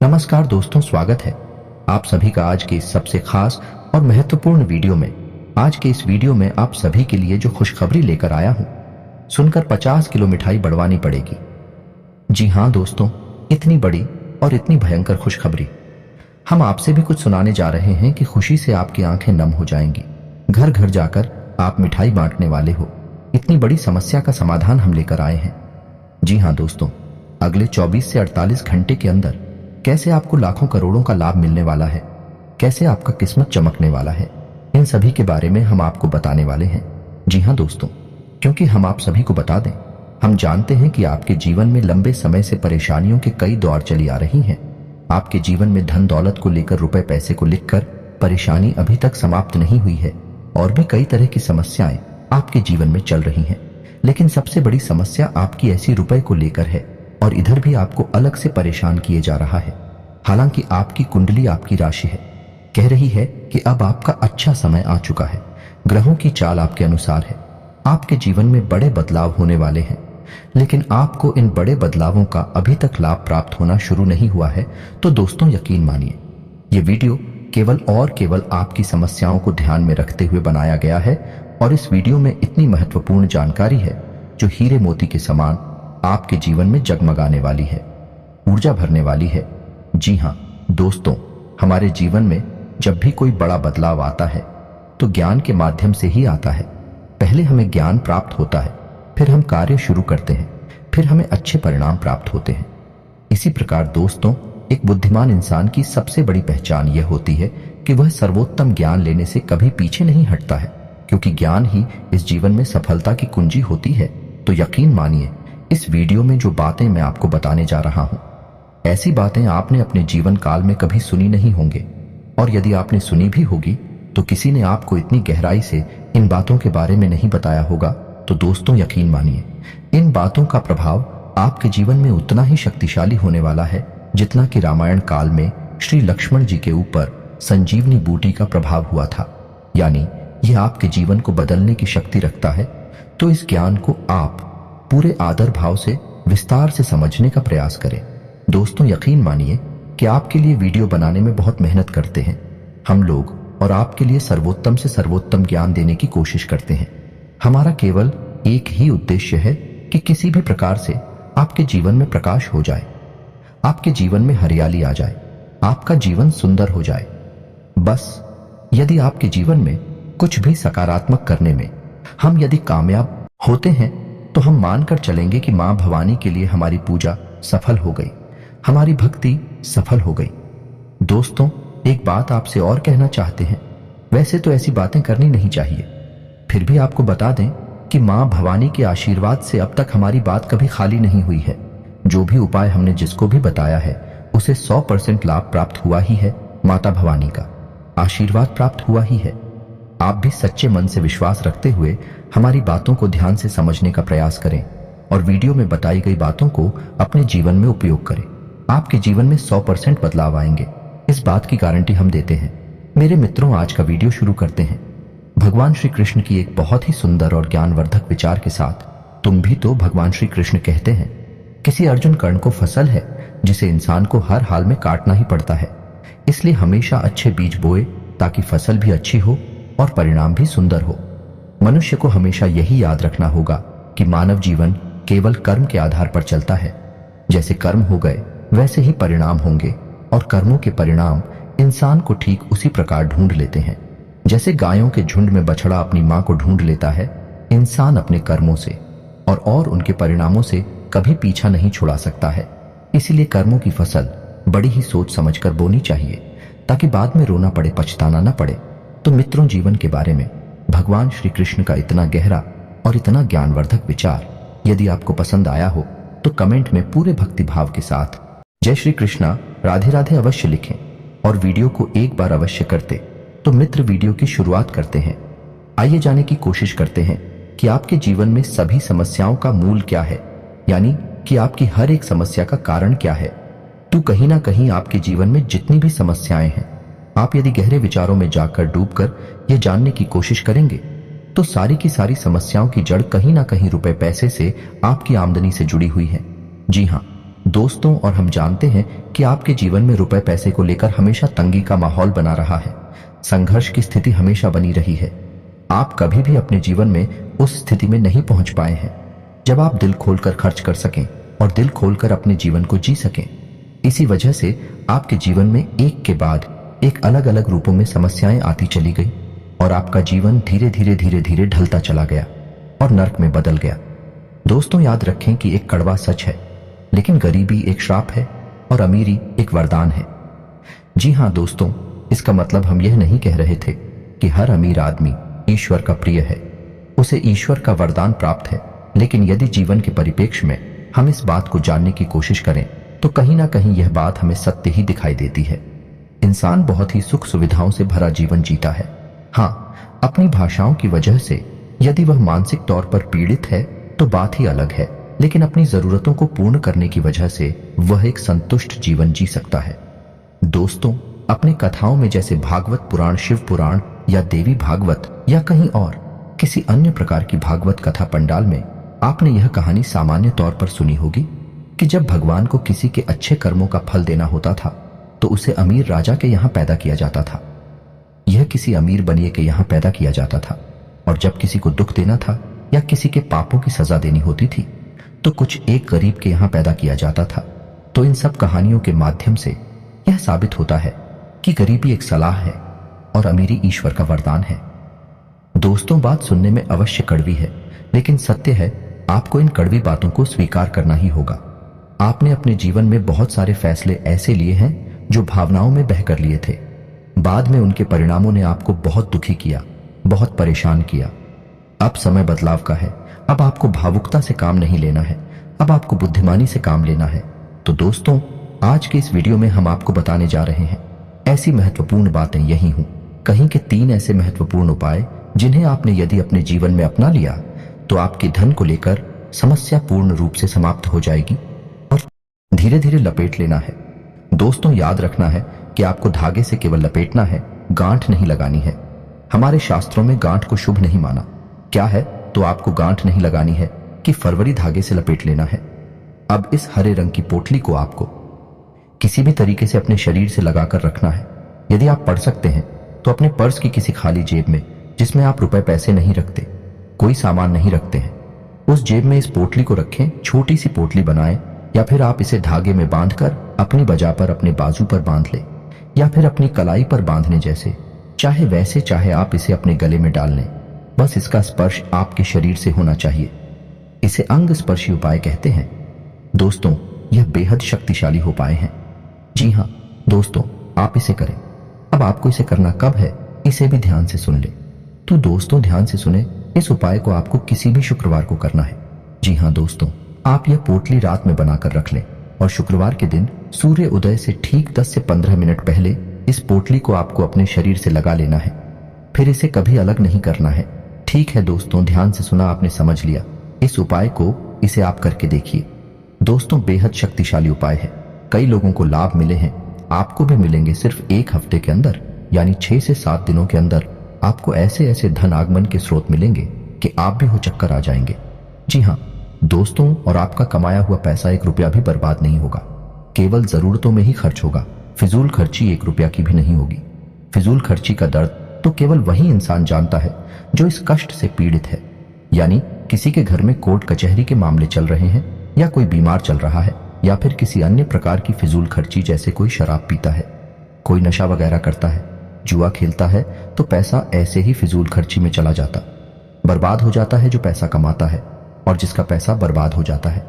नमस्कार दोस्तों, स्वागत है आप सभी का आज के इस सबसे खास और महत्वपूर्ण वीडियो में। आज के इस वीडियो में आप सभी के लिए जो खुशखबरी लेकर आया हूं, सुनकर 50 किलो मिठाई बढ़वानी पड़ेगी। जी हां दोस्तों, इतनी बड़ी और इतनी भयंकर खुशखबरी। हम आपसे भी कुछ सुनाने जा रहे हैं कि खुशी से आपकी आंखें नम हो जाएंगी। घर घर जाकर आप मिठाई बांटने वाले हो। इतनी बड़ी समस्या का समाधान हम लेकर आए हैं। जी हां दोस्तों, अगले 24 से 48 घंटे के अंदर कैसे आपको लाखों करोड़ों का लाभ मिलने वाला है, कैसे आपका किस्मत चमकने वाला है, इन सभी के बारे में हम आपको बताने वाले हैं। जी हां दोस्तों, क्योंकि हम आप सभी को बता दें, हम जानते हैं कि आपके जीवन में लंबे समय से परेशानियों के कई दौर चली आ रही हैं। आपके जीवन में धन दौलत को लेकर, रुपए पैसे को लेकर परेशानी अभी तक समाप्त नहीं हुई है और भी कई तरह की समस्याएं आपके जीवन में चल रही हैं। लेकिन सबसे बड़ी समस्या आपकी ऐसी रुपए को लेकर है और इधर भी आपको अलग से परेशान किए जा रहा है। हालांकि आपकी कुंडली, आपकी राशि है, कह रही है कि अब आपका अच्छा समय आ चुका है। ग्रहों की चाल आपके अनुसार है। आपके जीवन में बड़े बदलाव होने वाले हैं, लेकिन आपको इन बड़े बदलावों का अभी तक लाभ प्राप्त होना शुरू नहीं हुआ है। तो दोस्तों, यकीन मानिए, ये वीडियो केवल और केवल आपकी समस्याओं को ध्यान में रखते हुए बनाया गया है और इस वीडियो में इतनी महत्वपूर्ण जानकारी है जो हीरे मोती के समान आपके जीवन में जगमगाने वाली है, ऊर्जा भरने वाली है। जी हां दोस्तों, हमारे जीवन में जब भी कोई बड़ा बदलाव आता है तो ज्ञान के माध्यम से ही आता है। पहले हमें ज्ञान प्राप्त होता है, फिर हम कार्य शुरू करते हैं, फिर हमें अच्छे परिणाम प्राप्त होते हैं। इसी प्रकार दोस्तों, एक बुद्धिमान इंसान की सबसे बड़ी पहचान यह होती है कि वह सर्वोत्तम ज्ञान लेने से कभी पीछे नहीं हटता है, क्योंकि ज्ञान ही इस जीवन में सफलता की कुंजी होती है। तो यकीन मानिए, इस वीडियो में जो बातें मैं आपको बताने जा रहा हूं, ऐसी बातें आपने अपने जीवन काल में कभी सुनी नहीं होंगे, और यदि आपने सुनी भी होगी तो किसी ने आपको इतनी गहराई से इन बातों के बारे में नहीं बताया होगा। तो दोस्तों, यकीन मानिए, इन बातों का प्रभाव आपके जीवन में उतना ही शक्तिशाली होने वाला है जितना कि रामायण काल में श्री लक्ष्मण जी के ऊपर संजीवनी बूटी का प्रभाव हुआ था। यानी यह आपके जीवन को बदलने की शक्ति रखता है। तो इस ज्ञान को आप पूरे आदर भाव से विस्तार से समझने का प्रयास करें। दोस्तों, यकीन मानिए कि आपके लिए वीडियो बनाने में बहुत मेहनत करते हैं हम लोग, और आपके लिए सर्वोत्तम से सर्वोत्तम ज्ञान देने की कोशिश करते हैं। हमारा केवल एक ही उद्देश्य है कि किसी भी प्रकार से आपके जीवन में प्रकाश हो जाए, आपके जीवन में हरियाली आ जाए, आपका जीवन सुंदर हो जाए। बस यदि आपके जीवन में कुछ भी सकारात्मक करने में हम यदि कामयाब होते हैं तो हम मानकर चलेंगे कि मां भवानी के लिए हमारी पूजा सफल हो गई, हमारी भक्ति सफल हो गई। दोस्तों, एक बात आपसे और कहना चाहते हैं। वैसे तो ऐसी बातें करनी नहीं चाहिए, फिर भी आपको बता दें कि मां भवानी के आशीर्वाद से अब तक हमारी बात कभी खाली नहीं हुई है। जो भी उपाय हमने जिसको भी बताया है उसे 100% लाभ प्राप्त हुआ ही है। माता भवानी का आशीर्वाद प्राप्त हुआ ही है। आप भी सच्चे मन से विश्वास रखते हुए हमारी बातों को ध्यान से समझने का प्रयास करें और वीडियो में बताई गई बातों को अपने जीवन में उपयोग करें। आपके जीवन में 100% बदलाव आएंगे, इस बात की गारंटी हम देते हैं। मेरे मित्रों, आज का वीडियो शुरू करते हैं भगवान श्री कृष्ण की एक बहुत ही सुंदर और ज्ञानवर्धक विचार के साथ। तुम भी तो भगवान श्री कृष्ण कहते हैं, किसी अर्जुन कर्ण को फसल है जिसे इंसान को हर हाल में काटना ही पड़ता है। इसलिए हमेशा अच्छे बीज बोए ताकि फसल भी अच्छी हो और परिणाम भी सुंदर हो। मनुष्य को हमेशा यही याद रखना होगा कि मानव जीवन केवल कर्म के आधार पर चलता है। जैसे कर्म हो गए वैसे ही परिणाम होंगे, और कर्मों के परिणाम इंसान को ठीक उसी प्रकार ढूंढ लेते हैं। जैसे गायों के झुंड में बछड़ा अपनी मां को ढूंढ लेता है, इंसान अपने कर्मों से और उनके परिणामों से कभी पीछा नहीं छुड़ा सकता है। इसीलिए कर्मों की फसल बड़ी ही सोच समझकर बोनी चाहिए ताकि बाद में रोना पड़े, पछताना न पड़े। तो मित्रों, जीवन के बारे में भगवान श्री कृष्ण का इतना गहरा और इतना ज्ञानवर्धक विचार यदि आपको पसंद आया हो तो कमेंट में पूरे भक्ति भाव के साथ जय श्री कृष्णा, राधे राधे अवश्य लिखें और वीडियो को एक बार अवश्य करते। तो मित्र, वीडियो की शुरुआत करते हैं। आइए जाने की कोशिश करते हैं कि आपके जीवन में सभी समस्याओं का मूल क्या है, यानी कि आपकी हर एक समस्या का कारण क्या है। तो कहीं ना कहीं आपके जीवन में जितनी भी समस्याएं हैं, आप यदि गहरे विचारों में जाकर डूबकर यह जानने की कोशिश करेंगे तो सारी की सारी समस्याओं की जड़ कहीं ना कहीं रुपए पैसे से, आपकी आमदनी से जुड़ी हुई है। जी हां, दोस्तों, और हम जानते हैं कि आपके जीवन में रुपए पैसे को लेकर हमेशा तंगी का माहौल बना रहा है, संघर्ष की स्थिति हमेशा बनी रही है। आप कभी भी अपने जीवन में उस स्थिति में नहीं पहुंच पाए हैं जब आप दिल खोलकर खर्च कर सकें और दिल खोलकर अपने जीवन को जी सकें। इसी वजह से आपके जीवन में एक के बाद एक अलग अलग रूपों में समस्याएं आती चली गई और आपका जीवन धीरे धीरे ढलता चला गया और नर्क में बदल गया। दोस्तों, याद रखें कि एक कड़वा सच है, लेकिन गरीबी एक श्राप है और अमीरी एक वरदान है। जी हाँ दोस्तों, इसका मतलब हम यह नहीं कह रहे थे कि हर अमीर आदमी ईश्वर का प्रिय है, उसे ईश्वर का वरदान प्राप्त है। लेकिन यदि जीवन के परिप्रेक्ष्य में हम इस बात को जानने की कोशिश करें तो कहीं ना कहीं यह बात हमें सत्य ही दिखाई देती है। इंसान बहुत ही सुख सुविधाओं से भरा जीवन जीता है। हाँ, अपनी भाषाओं की वजह से यदि वह मानसिक तौर पर पीड़ित है तो बात ही अलग है, लेकिन अपनी जरूरतों को पूर्ण करने की वजह से वह एक संतुष्ट जीवन जी सकता है। दोस्तों, अपने कथाओं में जैसे भागवत पुराण, शिव पुराण या देवी भागवत या कहीं और किसी अन्य प्रकार की भागवत कथा पंडाल में आपने यह कहानी सामान्य तौर पर सुनी होगी कि जब भगवान को किसी के अच्छे कर्मों का फल देना होता था तो उसे अमीर राजा के यहां पैदा किया जाता था। यह किसी अमीर बनिए के यहां पैदा किया जाता था, और जब किसी को दुख देना था या किसी के पापों की सजा देनी होती थी तो कुछ एक गरीब के यहां पैदा किया जाता था। तो इन सब कहानियों के माध्यम से यह साबित होता है कि गरीबी एक सलाह है और अमीरी ईश्वर का वरदान है। दोस्तों, बात सुनने में अवश्य कड़वी है, लेकिन सत्य है आपको इन कड़वी बातों को स्वीकार करना ही होगा। आपने अपने जीवन में बहुत सारे फैसले ऐसे लिए हैं जो भावनाओं में बहकर लिए थे। बाद में उनके परिणामों ने आपको बहुत दुखी किया, बहुत परेशान किया। अब समय बदलाव का है। अब आपको भावुकता से काम नहीं लेना है, अब आपको बुद्धिमानी से काम लेना है। तो दोस्तों, आज के इस वीडियो में हम आपको बताने जा रहे हैं ऐसी महत्वपूर्ण बातें, यही हूं कहीं के 3 ऐसे महत्वपूर्ण उपाय जिन्हें आपने यदि अपने जीवन में अपना लिया तो आपके धन को लेकर समस्या पूर्ण रूप से समाप्त हो जाएगी और धीरे धीरे लपेट लेना है। दोस्तों, याद रखना है कि आपको धागे से केवल लपेटना है, गांठ नहीं लगानी है। हमारे शास्त्रों में गांठ को शुभ नहीं माना। क्या है? तो आपको गांठ नहीं लगानी है कि फरवरी धागे से लपेट लेना है। अब इस हरे रंग की पोटली को आपको किसी भी तरीके से अपने शरीर से लगाकर रखना है। यदि आप पढ़ सकते हैं तो अपने पर्स की किसी खाली जेब में, जिसमें आप रुपए पैसे नहीं रखते, कोई सामान नहीं रखते हैं, उस जेब में इस पोटली को रखें। छोटी सी पोटली बनाएं, या फिर आप इसे धागे में बांधकर अपनी बजा पर अपने बाजू पर बांध ले, या फिर अपनी कलाई पर बांधने जैसे, चाहे वैसे, चाहे आप इसे अपने गले में डाल लें। बस इसका स्पर्श आपके शरीर से होना चाहिए। इसे अंग स्पर्शी उपाय कहते हैं। दोस्तों, यह बेहद शक्तिशाली उपाय है। जी हाँ दोस्तों, आप इसे करें। अब आपको इसे करना कब है, इसे भी ध्यान से सुन ले। तो दोस्तों, ध्यान से सुने, इस उपाय को आपको किसी भी शुक्रवार को करना है। जी हाँ दोस्तों, आप यह पोटली रात में बनाकर रख लें और शुक्रवार के दिन सूर्य उदय से ठीक 10 से 15 मिनट पहले इस पोटली को आपको अपने शरीर से लगा लेना है। फिर इसे कभी अलग नहीं करना है। ठीक है दोस्तों, ध्यान से सुना, आपने समझ लिया। इस उपाय को इसे आप करके देखिए। दोस्तों, बेहद शक्तिशाली उपाय है। कई लोगों को लाभ मिले हैं, आपको भी मिलेंगे। सिर्फ 1 हफ्ते के अंदर, यानी 6 से 7 दिनों के अंदर आपको ऐसे ऐसे धन आगमन के स्रोत मिलेंगे कि आप भी हो चक्कर आ जाएंगे। जी हाँ दोस्तों, और आपका कमाया हुआ पैसा 1 रुपया भी बर्बाद नहीं होगा, केवल जरूरतों में ही खर्च होगा। फिजूल खर्ची 1 रुपया की भी नहीं होगी। फिजूल खर्ची का दर्द तो केवल वही इंसान जानता है जो इस कष्ट से पीड़ित है। यानी किसी के घर में कोर्ट कचहरी के मामले चल रहे हैं, या कोई बीमार चल रहा है, या फिर किसी अन्य प्रकार की फिजूल खर्ची, जैसे कोई शराब पीता है, कोई नशा वगैरह करता है, जुआ खेलता है, तो पैसा ऐसे ही फिजूल खर्ची में चला जाता, बर्बाद हो जाता है जो पैसा कमाता है और जिसका पैसा बर्बाद हो जाता है।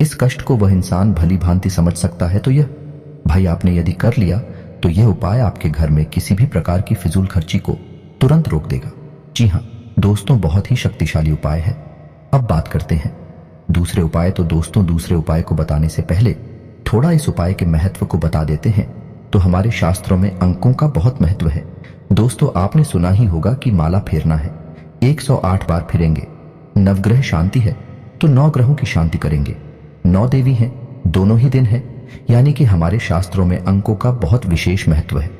इस कष्ट को वह इंसान भली भांति समझ सकता है। तो यह भाई आपने यदि कर लिया तो यह उपाय आपके घर में किसी भी प्रकार की फिजूल खर्ची को तुरंत रोक देगा। जी हाँ दोस्तों, बहुत ही शक्तिशाली उपाय है। अब बात करते हैं दूसरे उपाय। तो दोस्तों, दूसरे उपाय को बताने से पहले थोड़ा इस उपाय के महत्व को बता देते हैं। तो हमारे शास्त्रों में अंकों का बहुत महत्व है। दोस्तों, आपने सुना ही होगा कि माला फेरना है, 108 बार फिरेंगे। नवग्रह शांति है तो 9 ग्रहों की शांति करेंगे। 9 देवी हैं, दोनों ही दिन है, यानी कि हमारे शास्त्रों में अंकों का बहुत विशेष महत्व है।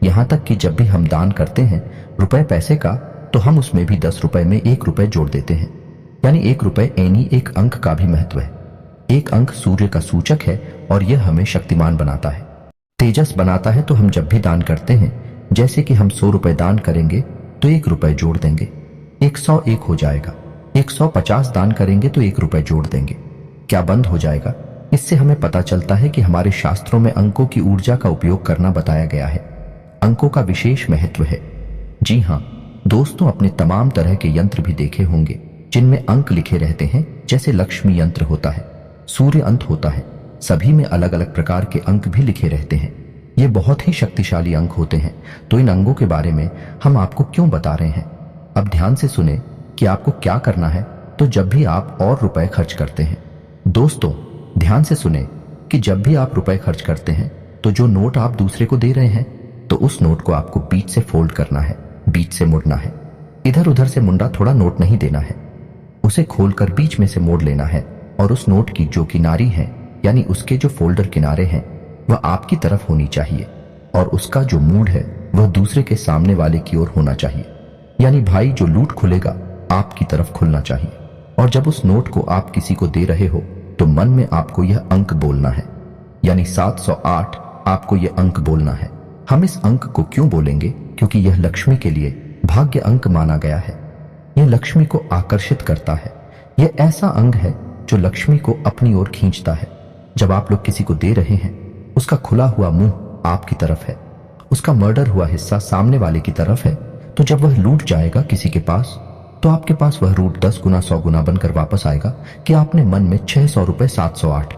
यहां तक कि जब भी हम दान करते हैं रुपए पैसे का, तो हम उसमें भी 10 रुपए में 1 रुपए जोड़ देते हैं, यानी 1 रुपए एनी 1 अंक का भी महत्व है। एक अंक सूर्य का सूचक है और यह हमें शक्तिमान बनाता है, तेजस बनाता है। तो हम जब भी दान करते हैं, जैसे कि हम 100 रुपए दान करेंगे तो 1 रुपए जोड़ देंगे, 101 हो जाएगा। 150 दान करेंगे तो 1 रुपए जोड़ देंगे, क्या बंद हो जाएगा। इससे हमें पता चलता है कि हमारे शास्त्रों में अंकों की ऊर्जा का उपयोग करना बताया गया है। अंकों का विशेष महत्व है। जी हाँ दोस्तों, अपने तमाम तरह के यंत्र भी देखे होंगे जिनमें अंक लिखे रहते हैं, जैसे लक्ष्मी यंत्र होता है, सूर्य अंक होता है, सभी में अलग अलग प्रकार के अंक भी लिखे रहते हैं। ये बहुत ही शक्तिशाली अंक होते हैं। तो इन अंगों के बारे में हम आपको क्यों बता रहे हैं, अब ध्यान से सुने कि आपको क्या करना है। तो जब भी आप और रुपए खर्च करते हैं, दोस्तों ध्यान से सुने कि जब भी आप रुपए खर्च करते हैं तो जो नोट आप दूसरे को दे रहे हैं, तो उस नोट को आपको बीच से फोल्ड करना है, बीच से मुड़ना है। इधर उधर से मुंडा थोड़ा नोट नहीं देना है, उसे खोलकर बीच में से मोड़ लेना है। और उस नोट की जो किनारी है, यानी उसके जो फोल्डर किनारे हैं, वह आपकी तरफ होनी चाहिए और उसका जो मूड है वह दूसरे के सामने वाले की ओर होना चाहिए। यानी भाई जो लूट खुलेगा आपकी तरफ खुलना चाहिए। और जब उस नोट को आप किसी को दे रहे हो तो मन में आपको यह अंक बोलना है, यानी 708 आपको यह अंक बोलना है। हम इस अंक को क्यों बोलेंगे, क्योंकि यह लक्ष्मी के लिए भाग्य अंक माना गया है। यह लक्ष्मी को आकर्षित करता है। यह ऐसा अंग है जो लक्ष्मी को अपनी ओर खींचता है। जब आप लोग किसी को दे रहे हैं, उसका खुला हुआ मुंह आपकी तरफ है, उसका मर्डर हुआ हिस्सा सामने वाले की तरफ है। तो जब वह लूट जाएगा किसी के पास, तो आपके पास वह रूट 10 गुना 100 गुना बनकर वापस आएगा कि आपने मन में 600 रुपए 708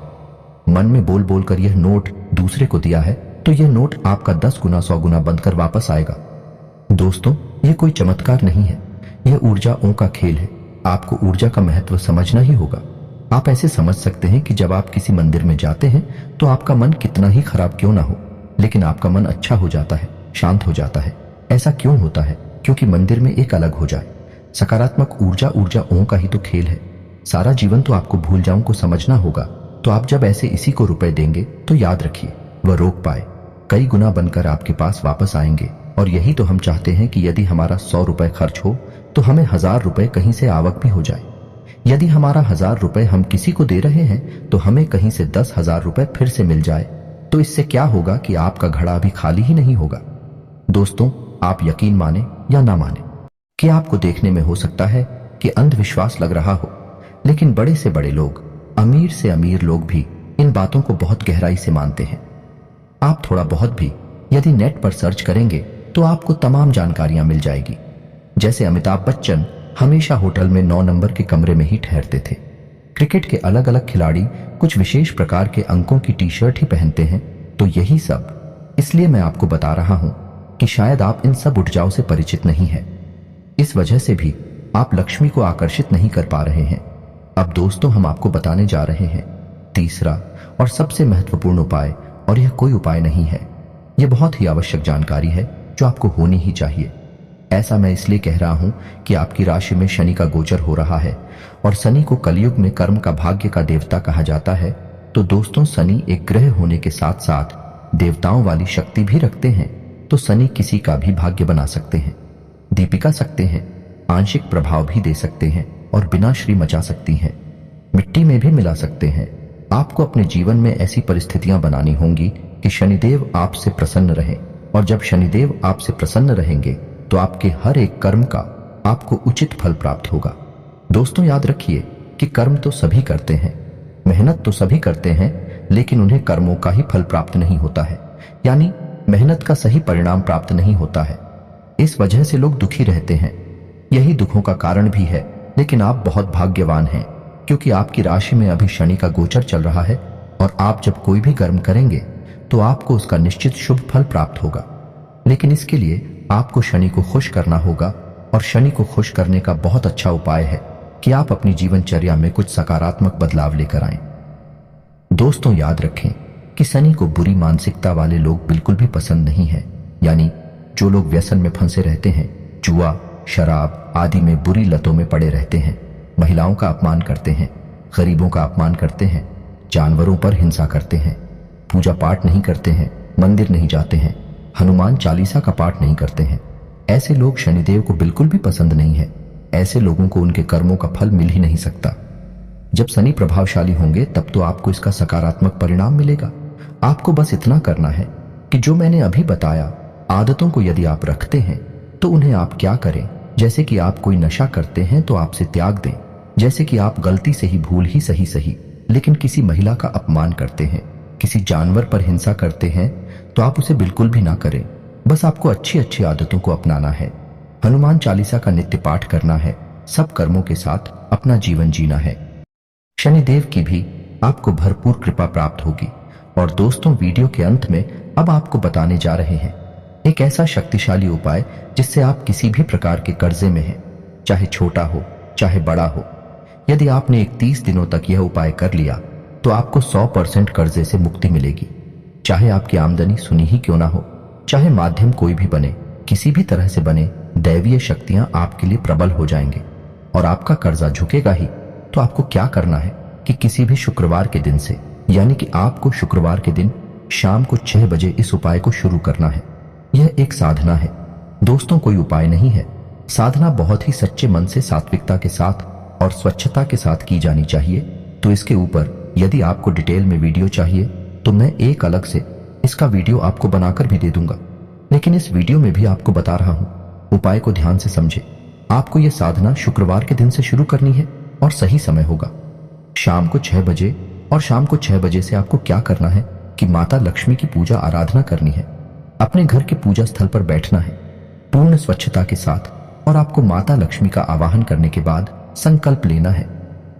मन में बोल बोल कर यह नोट दूसरे को दिया है। तो यह नोट आपका 10 गुना 100 गुना बनकर वापस आएगा। दोस्तों यह कोई चमत्कार नहीं है, यह ऊर्जाओं का खेल है। आपको ऊर्जा का महत्व समझना ही होगा। आप ऐसे समझ सकते हैं कि जब आप किसी मंदिर में जाते हैं तो आपका मन कितना ही खराब क्यों ना हो, लेकिन आपका मन अच्छा हो जाता है, शांत हो जाता है। ऐसा क्यों होता है, क्योंकि मंदिर में एक अलग हो जाए। सकारात्मक ऊर्जाओं का ही तो खेल है। सारा जीवन तो आपको भूल जाऊं को समझना होगा। तो आप जब ऐसे इसी को रुपए देंगे तो याद रखिए वह रोक पाए, कई गुना बनकर आपके पास वापस आएंगे। और यही तो हम चाहते हैं कि यदि हमारा 100 रुपए खर्च हो तो हमें 1000 रुपए कहीं से आवक भी हो जाए। यदि हमारा 1000 रुपए हम किसी को दे रहे हैं तो हमें कहीं से 10,000 रुपए फिर से मिल जाए। तो इससे क्या होगा कि आपका घड़ा अभी खाली ही नहीं होगा। दोस्तों आप यकीन माने या ना माने कि आपको देखने में हो सकता है कि अंधविश्वास लग रहा हो, लेकिन बड़े से बड़े लोग, अमीर से अमीर लोग भी इन बातों को बहुत गहराई से मानते हैं। आप थोड़ा बहुत भी यदि नेट पर सर्च करेंगे तो आपको तमाम जानकारियां मिल जाएगी। जैसे अमिताभ बच्चन हमेशा होटल में 9 नंबर के कमरे में ही ठहरते थे। क्रिकेट के अलग अलग खिलाड़ी कुछ विशेष प्रकार के अंकों की टी शर्ट ही पहनते हैं। तो यही सब इसलिए मैं आपको बता रहा हूं कि शायद आप इन सब ऊर्जाओं से परिचित नहीं हैं। इस वजह से भी आप लक्ष्मी को आकर्षित नहीं कर पा रहे हैं। अब दोस्तों हम आपको बताने जा रहे हैं तीसरा और सबसे महत्वपूर्ण उपाय, और यह कोई उपाय नहीं है, यह बहुत ही आवश्यक जानकारी है जो आपको होनी ही चाहिए। ऐसा मैं इसलिए कह रहा हूं कि आपकी राशि में शनि का गोचर हो रहा है और शनि को कलयुग में कर्म का भाग्य का देवता कहा जाता है। तो दोस्तों शनि एक ग्रह होने के साथ साथ देवताओं वाली शक्ति भी रखते हैं। तो शनि किसी का भी भाग्य बना सकते हैं, दीपिका सकते हैं, आंशिक प्रभाव भी दे सकते हैं और विनाश्री मचा सकती हैं, मिट्टी में भी मिला सकते हैं। आपको अपने जीवन में ऐसी परिस्थितियां बनानी होंगी कि शनिदेव आपसे प्रसन्न रहें, और जब शनिदेव आपसे प्रसन्न रहेंगे तो आपके हर एक कर्म का आपको उचित फल प्राप्त होगा। दोस्तों याद रखिए कि कर्म तो सभी करते हैं, मेहनत तो सभी करते हैं, लेकिन उन्हें कर्मों का ही फल प्राप्त नहीं होता है, यानी मेहनत का सही परिणाम प्राप्त नहीं होता है। इस वजह से लोग दुखी रहते हैं, यही दुखों का कारण भी है। लेकिन आप बहुत भाग्यवान हैं क्योंकि आपकी राशि में अभी शनि का गोचर चल रहा है और आप जब कोई भी कर्म करेंगे तो आपको उसका निश्चित शुभ फल प्राप्त होगा। लेकिन इसके लिए आपको शनि को खुश करना होगा, और शनि को खुश करने का बहुत अच्छा उपाय है कि आप अपनी जीवनचर्या में कुछ सकारात्मक बदलाव लेकर आएं। दोस्तों याद रखें कि शनि को बुरी मानसिकता वाले लोग बिल्कुल भी पसंद नहीं है, यानी जो लोग व्यसन में फंसे रहते हैं, जुआ, शराब आदि में बुरी लतों में पड़े रहते हैं, महिलाओं का अपमान करते हैं, गरीबों का अपमान करते हैं, जानवरों पर हिंसा करते हैं, पूजा पाठ नहीं करते हैं, मंदिर नहीं जाते हैं, हनुमान चालीसा का पाठ नहीं करते हैं, ऐसे लोग शनिदेव को बिल्कुल भी पसंद नहीं है। ऐसे लोगों को उनके कर्मों का फल मिल ही नहीं सकता। जब शनि प्रभावशाली होंगे तब तो आपको इसका सकारात्मक परिणाम मिलेगा। आपको बस इतना करना है कि जो मैंने अभी बताया आदतों को यदि आप रखते हैं तो उन्हें आप क्या करें। जैसे कि आप कोई नशा करते हैं तो आपसे त्याग दें। जैसे कि आप गलती से ही भूल ही सही लेकिन किसी महिला का अपमान करते हैं, किसी जानवर पर हिंसा करते हैं तो आप उसे बिल्कुल भी ना करें। बस आपको अच्छी अच्छी आदतों को अपनाना है। हनुमान चालीसा का नित्य पाठ करना है। सब कर्मों के साथ अपना जीवन जीना है। शनिदेव की भी आपको भरपूर कृपा प्राप्त होगी। और दोस्तों, वीडियो के अंत में अब आपको बताने जा रहे हैं एक ऐसा शक्तिशाली उपाय जिससे आप किसी भी प्रकार के कर्जे में हैं, चाहे छोटा हो चाहे बड़ा हो। यदि आपने 31 दिनों तक यह उपाय कर लिया तो आपको 100% कर्जे से मुक्ति मिलेगी। चाहे आपकी आमदनी सुनी ही क्यों ना हो, चाहे माध्यम कोई भी बने, किसी भी तरह से बने, दैवीय शक्तियां आपके लिए प्रबल हो जाएंगे और आपका कर्जा झुकेगा ही। तो आपको क्या करना है कि किसी भी शुक्रवार के दिन से, यानी कि आपको शुक्रवार के दिन शाम को 6 बजे इस उपाय को शुरू करना है। यह एक साधना है दोस्तों, कोई उपाय नहीं है। साधना बहुत ही सच्चे मन से, सात्विकता के साथ और स्वच्छता के साथ की जानी चाहिए। तो इसके ऊपर यदि आपको डिटेल में वीडियो चाहिए तो मैं एक अलग से इसका वीडियो आपको बनाकर भी दे दूंगा, लेकिन इस वीडियो में भी आपको बता रहा हूं। उपाय को ध्यान से समझे। आपको यह साधना शुक्रवार के दिन से शुरू करनी है और सही समय होगा शाम को 6 बजे। और शाम को 6 बजे से आपको क्या करना है कि माता लक्ष्मी की पूजा आराधना करनी है। अपने घर के पूजा स्थल पर बैठना है पूर्ण स्वच्छता के साथ और आपको माता लक्ष्मी का आवाहन करने के बाद संकल्प लेना है।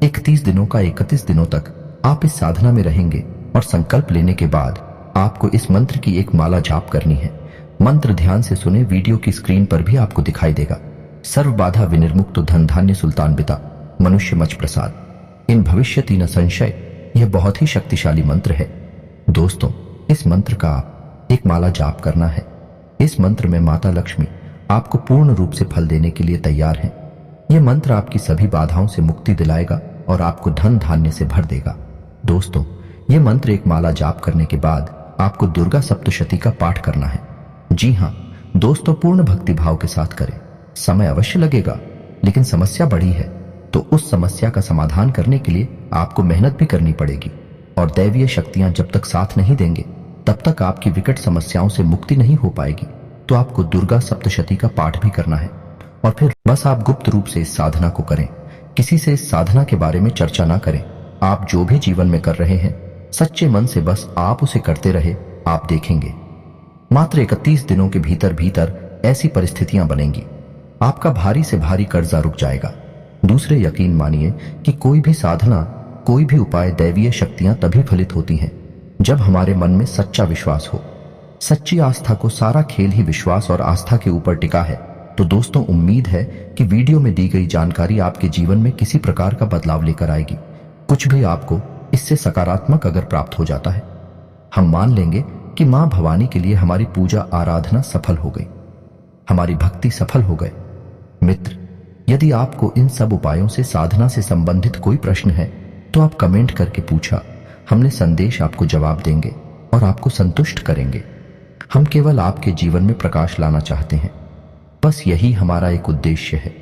31 दिनों का 31 दिनों तक आप इस साधना में रहेंगे और संकल्प लेने के बाद आपको इस मंत्र की एक माला जाप करनी है। मंत्र ध्यान से सुने, वीडियो की स्क्रीन पर भी आपको दिखाई देगा। सर्व बाधा विनिर्मुक्त धन धान्य सुल्तान बिता मनुष्य मच प्रसाद इन भविष्यति न संशय। यह बहुत ही शक्तिशाली मंत्र है दोस्तों। इस मंत्र का एक माला जाप करना है। इस मंत्र में माता लक्ष्मी आपको पूर्ण रूप से फल देने के लिए तैयार हैं। यह मंत्र आपकी सभी बाधाओं से मुक्ति दिलाएगा और आपको धन धान्य से भर देगा। दोस्तों, यह मंत्र एक माला जाप करने के बाद आपको दुर्गा सप्तशती का पाठ करना है। जी हाँ दोस्तों, पूर्ण भक्ति भाव के साथ करें। समय अवश्य लगेगा, लेकिन समस्या बड़ी है तो उस समस्या का समाधान करने के लिए आपको मेहनत भी करनी पड़ेगी। और दैवीय शक्तियां जब तक साथ नहीं देंगे तब तक आपकी विकट समस्याओं से मुक्ति नहीं हो पाएगी। तो आपको दुर्गा सप्तशती का पाठ भी करना है और फिर बस आप गुप्त रूप से इस साधना को करें। किसी से इस साधना के बारे में चर्चा ना करें। आप जो भी जीवन में कर रहे हैं सच्चे मन से बस आप उसे करते रहे। आप देखेंगे मात्र 31 दिनों के भीतर भीतर ऐसी परिस्थितियां बनेंगी, आपका भारी से भारी कर्जा रुक जाएगा। दूसरे, यकीन मानिए कि कोई भी साधना, कोई भी उपाय, दैवीय शक्तियां तभी फलित होती हैं जब हमारे मन में सच्चा विश्वास हो। सच्ची आस्था को सारा खेल ही विश्वास और आस्था के ऊपर टिका है। तो दोस्तों, उम्मीद है कि वीडियो में दी गई जानकारी आपके जीवन में किसी प्रकार का बदलाव लेकर आएगी। कुछ भी आपको इससे सकारात्मक अगर प्राप्त हो जाता है, हम मान लेंगे कि मां भवानी के लिए हमारी पूजा आराधना सफल हो गई, हमारी भक्ति सफल हो गए। मित्र, यदि आपको इन सब उपायों से, साधना से संबंधित कोई प्रश्न है तो आप कमेंट करके पूछा। हमने संदेश आपको जवाब देंगे और आपको संतुष्ट करेंगे। हम केवल आपके जीवन में प्रकाश लाना चाहते हैं, बस यही हमारा एक उद्देश्य है।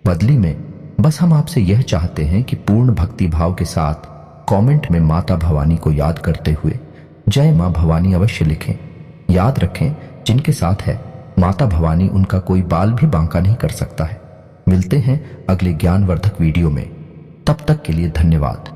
बदली में बस हम आपसे यह चाहते हैं कि पूर्ण भक्ति भाव के साथ कमेंट में माता भवानी को याद करते हुए जय मां भवानी अवश्य लिखें। याद रखें, जिनके साथ है माता भवानी, उनका कोई बाल भी बांका नहीं कर सकता है। मिलते हैं अगले ज्ञानवर्धक वीडियो में, तब तक के लिए धन्यवाद।